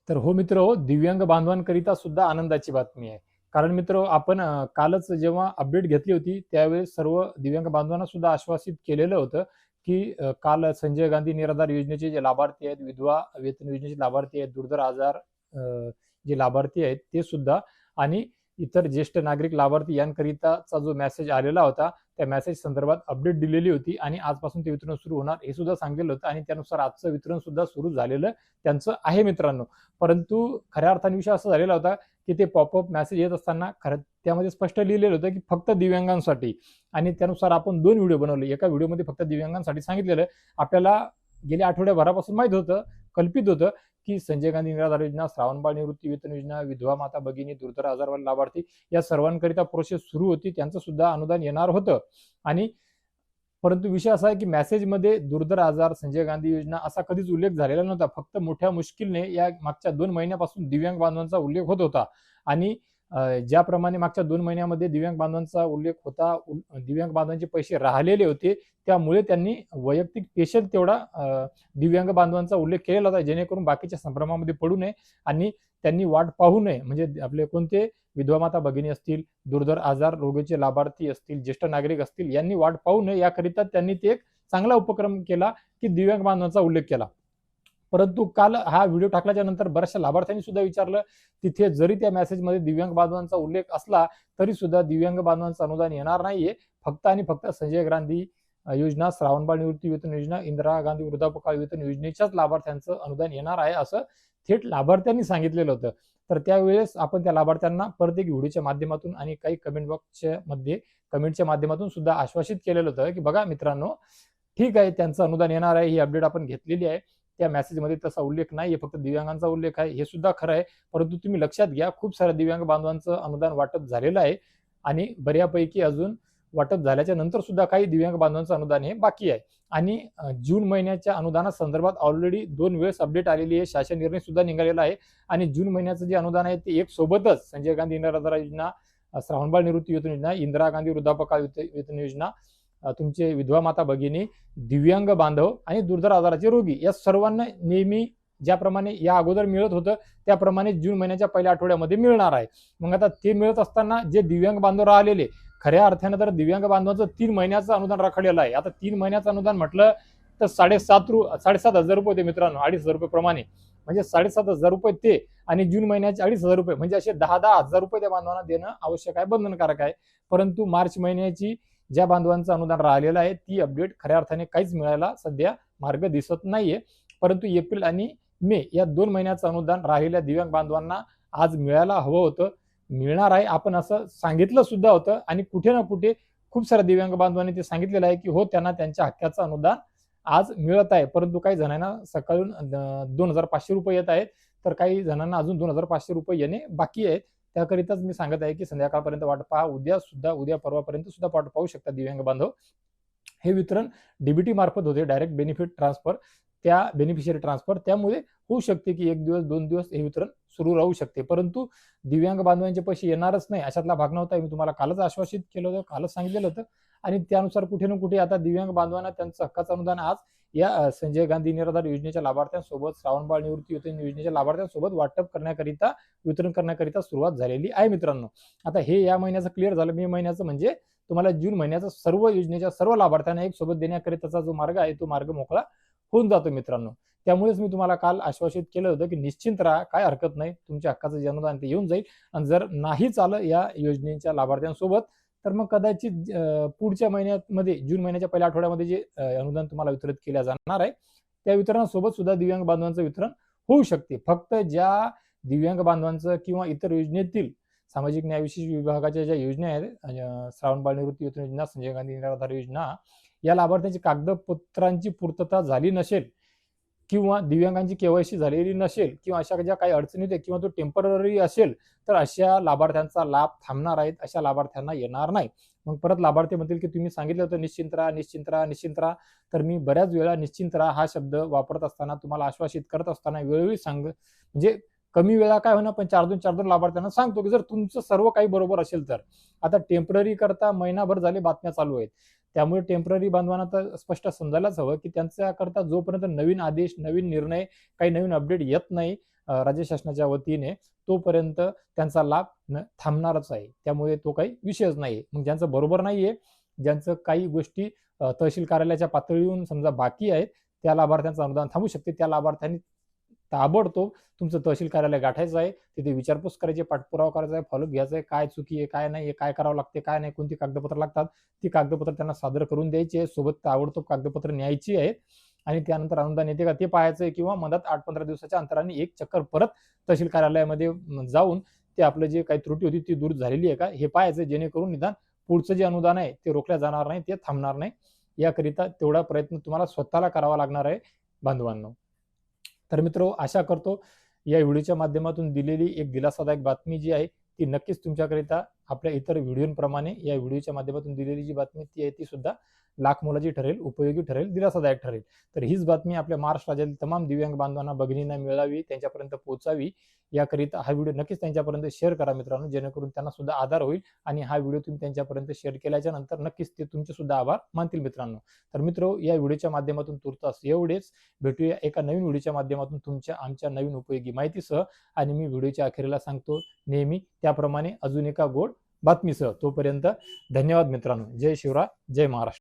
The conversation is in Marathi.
तर हो मित्र हो, दिव्यांग बांधवांकरिता सुद्धा आनंदाची बातमी आहे. कारण मित्र आपण कालच जेव्हा अपडेट घेतली होती, त्यावेळेस सर्व दिव्यांग बांधवांना सुद्धा आश्वासित केलेलं होतं, की काल संजय गांधी निराधार योजनेचे जे लाभार्थी आहेत, विधवा वेतन योजनेचे लाभार्थी आहेत, दुर्धर आजार जे लाभार्थी आहेत ते सुद्धा आणि इतर ज्येष्ठ नागरिक लाभार्थी यांकरिताचा जो मेसेज आलेला होता, त्या मेसेज संदर्भात अपडेट दिलेली होती आणि आजपासून ते वितरण सुरू होणार हे सुद्धा सांगितलं होतं आणि त्यानुसार आजचं वितरण सुद्धा सुरू झालेलं त्यांचं आहे मित्रांनो. परंतु खऱ्या अर्थाने विषय असा झालेला होता की ते पॉपअप मेसेज येत असताना खरं त्यामध्ये स्पष्ट लिहिलेलं होतं की फक्त दिव्यांगांसाठी आणि त्यानुसार आपण 2 व्हिडिओ बनवले. एका व्हिडिओमध्ये फक्त दिव्यांगांसाठी सांगितलेलं. आपल्याला गेल्या आठवड्याभरापासून माहित होतं, कल्पित होतं की संजय गांधी निराधार योजना, श्रावणबाळ निवृत्ती वेतन योजना, विधवा माता भगिनी, दुर्धर आजारवाले लाभार्थी या सर्वांकरिता प्रोसेस सुरू होती. त्यांचं सुद्धा अनुदान येणार होतं आणि परंतु विषय असा आहे की मेसेजमध्ये दुर्धर आजार, संजय गांधी योजना असा कधीच उल्लेख झालेला नव्हता. फक्त मोठ्या मुश्किलने या मागच्या 2 महिन्यापासून दिव्यांग बांधवांचा उल्लेख होत होता आणि ज्याप्रमाणे मागच्या 2 महिन्यामध्ये दिव्यांग बांधवांचा उल्लेख होता, दिव्यांग बांधवांचे पैसे राहिलेले होते, त्यामुळे त्यांनी वैयक्तिक स्पेशल तेवढा दिव्यांग बांधवांचा उल्लेख केलेला होता, जेणेकरून बाकीच्या संभ्रमामध्ये पडू नये आणि त्यांनी वाट पाहू नये. म्हणजे आपले कोणते विधवा माता भगिनी असतील, दुर्धर आजार रोगाचे लाभार्थी असतील, ज्येष्ठ नागरिक असतील, यांनी वाट पाहू नये याकरिता त्यांनी ते एक चांगला उपक्रम केला की दिव्यांग बांधवांचा उल्लेख केला. परंतु काल हा व्हिडिओ टाकल्याच्या नंतर बऱ्याचशा लाभार्थ्यांनी सुद्धा विचारलं, तिथे जरी त्या मेसेजमध्ये दिव्यांग बांधवांचा उल्लेख असला तरी सुद्धा दिव्यांग बांधवांचं अनुदान येणार नाहीये. फक्त आणि फक्त संजय गांधी योजना, श्रावणबाळ निवृत्ती वेतन योजना, इंदिरा गांधी वृद्धापकाळ वेतन योजनेच्याच लाभार्थ्यांचं अनुदान येणार आहे असं थेट लाभार्थ्यांनी सांगितलेलं होतं. तर त्यावेळेस आपण त्या लाभार्थ्यांना परत एक व्हिडिओच्या माध्यमातून आणि काही कमेंटच्या माध्यमातून सुद्धा आश्वासित केलेलं होतं की बघा मित्रांनो, ठीक आहे, त्यांचं अनुदान येणार आहे, ही अपडेट आपण घेतलेली आहे. त्या मेसेजमध्ये तसा उल्लेख नाहीये, फक्त दिव्यांगांचा उल्लेख आहे, हे सुद्धा खरं आहे. परंतु तुम्ही लक्षात घ्या, खूप साऱ्या दिव्यांग बांधवांचं अनुदान वाटप झालेलं आहे आणि बऱ्यापैकी अजून वाटप झाल्याच्या नंतर सुद्धा काही दिव्यांग बांधवांचं अनुदान हे बाकी आहे. आणि जून महिन्याच्या अनुदानासंदर्भात ऑलरेडी 2 वेळेस अपडेट आलेली आहे, शासन निर्णय सुद्धा निघालेला आहे आणि जून महिन्याचं जे अनुदान आहे ते एक सोबतच संजय गांधी निराधार योजना, श्रावणबाळ निवृत्ती वेतन योजना, इंदिरा गांधी वृद्धापकाळ वेतन योजना, तुमचे विधवा माता भगिनी, दिव्यांग बांधव आणि दुर्धर आजाराचे रोगी या सर्वांना नेहमी ज्याप्रमाणे या अगोदर मिळत होतं त्याप्रमाणे जून महिन्याच्या पहिल्या आठवड्यामध्ये मिळणार आहे. मग आता ते मिळत असताना जे दिव्यांग बांधव राहिलेले, खऱ्या अर्थानं तर दिव्यांग बांधवांचं 3 महिन्याचं अनुदान राखलेलं आहे. आता 3 महिन्याचं अनुदान म्हटलं तर 7,500 रुपये होते मित्रांनो, 2,500 रुपये प्रमाणे, म्हणजे 7,500 रुपये ते आणि जून महिन्याचे 2,500 रुपये, म्हणजे असे 10,000 हजार रुपये त्या बांधवांना देणं आवश्यक आहे, बंधनकारक आहे. परंतु मार्च महिन्याची ज्या बांधवांचं अनुदान राहिलेलं आहे ती अपडेट खऱ्या अर्थाने काहीच मिळायला सध्या मार्ग दिसत नाहीये. परंतु एप्रिल आणि मे या 2 महिन्याचं अनुदान राहिलेल्या दिव्यांग बांधवांना आज मिळायला हवं होतं, मिळणार आहे. आपण असं सांगितलं सुद्धा होतं आणि कुठे ना कुठे खूप साऱ्या दिव्यांग बांधवांनी ते सांगितलेलं आहे की हो, त्यांना त्यांच्या हक्काचं अनुदान आज मिळत आहे. परंतु काही जणांना सकाळून 2,500 रुपये येत आहेत, तर काही जणांना अजून 2,500 रुपये येणे बाकी आहेत. त्याकरिताच मी सांगत आहे की संध्याकाळपर्यंत वाट पहा, उद्या परवापर्यंत सुद्धा वाट पाहू शकता दिव्यांग बांधव. हे वितरण डीबीटी मार्फत होते, डायरेक्ट बेनिफिट ट्रान्सफर, त्या बेनिफिशियरी ट्रान्सफर, त्यामुळे होऊ शकते की 1 दिवस 2 दिवस हे वितरण सुरू राहू शकते. परंतु दिव्यांग बांधवांचे पैसे येणारच नाही अशातला भाग नव्हता. मी तुम्हाला कालच आश्वासित केलं होतं, कालच सांगितलेलं होतं आणि त्यानुसार कुठे ना कुठे आता दिव्यांग बांधवांना त्यांचं हक्काचं अनुदान आज या संजय गांधी निराधार योजनेच्या लाभार्थ्यांसोबत, श्रावणबाळ निवृत्ती वेतन योजनेच्या लाभार्थ्यांसोबत वाटप करण्याकरिता, वितरण करण्याकरिता सुरुवात झालेली आहे मित्रांनो. आता हे या महिन्याचं क्लिअर झालं. मे महिन्याचं म्हणजे तुम्हाला जून महिन्याचा सर्व योजनेच्या सर्व लाभार्थ्यांना एक सोबत देण्याकरिताचा जो मार्ग आहे तो मार्ग मोकळा होऊन जातो मित्रांनो. त्यामुळेच मी तुम्हाला काल आश्वासित केलं होतं की निश्चिंत राहा, काय हरकत नाही, तुमच्या हक्काचं जे अनुदान ते येऊन जाईल आणि जर नाहीच आलं या योजनेच्या लाभार्थ्यांसोबत तर मग कदाचित पुढच्या महिन्यामध्ये जून महिन्याच्या पहिल्या आठवड्यामध्ये जे अनुदान तुम्हाला वितरित केल्या जाणार आहे त्या वितरणासोबत सुद्धा दिव्यांग बांधवांचं वितरण होऊ शकते. फक्त ज्या दिव्यांग बांधवांचं किंवा इतर योजनेतील सामाजिक न्याय विशेष विभागाच्या ज्या योजना आहेत, श्रावणबाळ निवृत्ती वेतन योजना, संजय गांधी निराधार योजना, या लाभार्थ्यांची कागदपत्रांची पूर्तता झाली नसेल किंवा दिव्यांगांची केवायसी झालेली नसेल किंवा अशा ज्या काही अडचणी होत्या किंवा तो टेम्पररी असेल तर अशा लाभार्थ्यांचा लाभ थांबणार आहेत, अशा लाभार्थ्यांना येणार नाही. मग परत लाभार्थी म्हणतील की तुम्ही सांगितलं होतं निश्चिंत राहा. तर मी बऱ्याच वेळा निश्चिंत राहा हा शब्द वापरत असताना, तुम्हाला आश्वासित करत असताना वेळोवेळी म्हणजे कमी वेळा काय होणार, पण 4-2 लाभार्थ्यांना सांगतो की जर तुमचं सर्व काही बरोबर असेल तर. आता टेम्पररी करता महिनाभर झाले बातम्या चालू आहेत, त्यामुळे टेम्पररी बांधवांना तर स्पष्ट समजायलाच हवं की त्यांच्याकरता जोपर्यंत नवीन आदेश, नवीन निर्णय, काही नवीन अपडेट येत नाही राज्य शासनाच्या वतीने, तोपर्यंत त्यांचा लाभ थांबणारच आहे. त्यामुळे तो काही विषयच नाही. मग ज्यांचं बरोबर नाहीये, ज्यांचं काही गोष्टी तहसील कार्यालयाच्या पातळीवरून समजा बाकी आहेत, त्या लाभार्थ्यांचं अनुदान थांबू शकते. त्या लाभार्थ्यांनी ताबडतोब तुमचं तहसील कार्यालय गाठायचं आहे, तिथे विचारपूस करायची, पाठपुरावा करायचा आहे, फॉलोअप घ्यायचा आहे, काय चुकी आहे, काय नाही, काय करावं लागते, काय नाही, कोणती कागदपत्र लागतात, ती कागदपत्र त्यांना सादर करून द्यायची आहे. सोबत ताबडतोब कागदपत्र न्यायची आहेत आणि त्यानंतर अनुदान येते का ते पाहायचं आहे, किंवा मधात 8-15 दिवसाच्या अंतराने एक चक्कर परत तहसील कार्यालयामध्ये जाऊन ते आपलं जे काही त्रुटी होती ती दूर झालेली आहे का हे पाहायचं, जेणेकरून निदान पुढचं जे अनुदान आहे ते रोखल्या जाणार नाही, ते थांबणार नाही. याकरिता तेवढा प्रयत्न तुम्हाला स्वतःला करावा लागणार आहे बांधवांनो. तर मित्र, आशा करतो या व्हिडिओच्या माध्यमातून दिलेली एक दिलासादायक बातमी जी आहे ती नक्कीच तुमच्याकरिता आपल्या इतर व्हिडिओप्रमाणे या व्हिडिओच्या माध्यमातून दिलेली जी बातमी ती आहे ती सुद्धा लाख मोलाची ठरेल, उपयोगी ठरेल, दिलासादायक ठरेल. तर हीच बातमी आपल्या महाराष्ट्र राज्यातील तमाम दिव्यांग बांधवांना, भगिनींना मिळावी, त्यांच्यापर्यंत पोहोचावी, याकरिता हा व्हिडिओ नक्कीच त्यांच्यापर्यंत शेअर करा मित्रांनो, जेणेकरून त्यांना सुद्धा आधार होईल आणि हा व्हिडिओ तुम्ही त्यांच्यापर्यंत शेअर केल्याच्या नंतर नक्कीच ते तुमचे सुद्धा आभार मानतील मित्रांनो. तर मित्र, या व्हिडिओच्या माध्यमातून तुर्तास एवढेच. भेटूया एका नवीन व्हिडिओच्या माध्यमातून तुमच्या आमच्या नवीन उपयोगी माहितीसह. आणि मी व्हिडिओच्या अखेरीला सांगतो नेहमी त्याप्रमाणे अजून एका गोड बातमीसह. तोपर्यंत धन्यवाद मित्रांनो. जय शिवराय, जय महाराष्ट्र.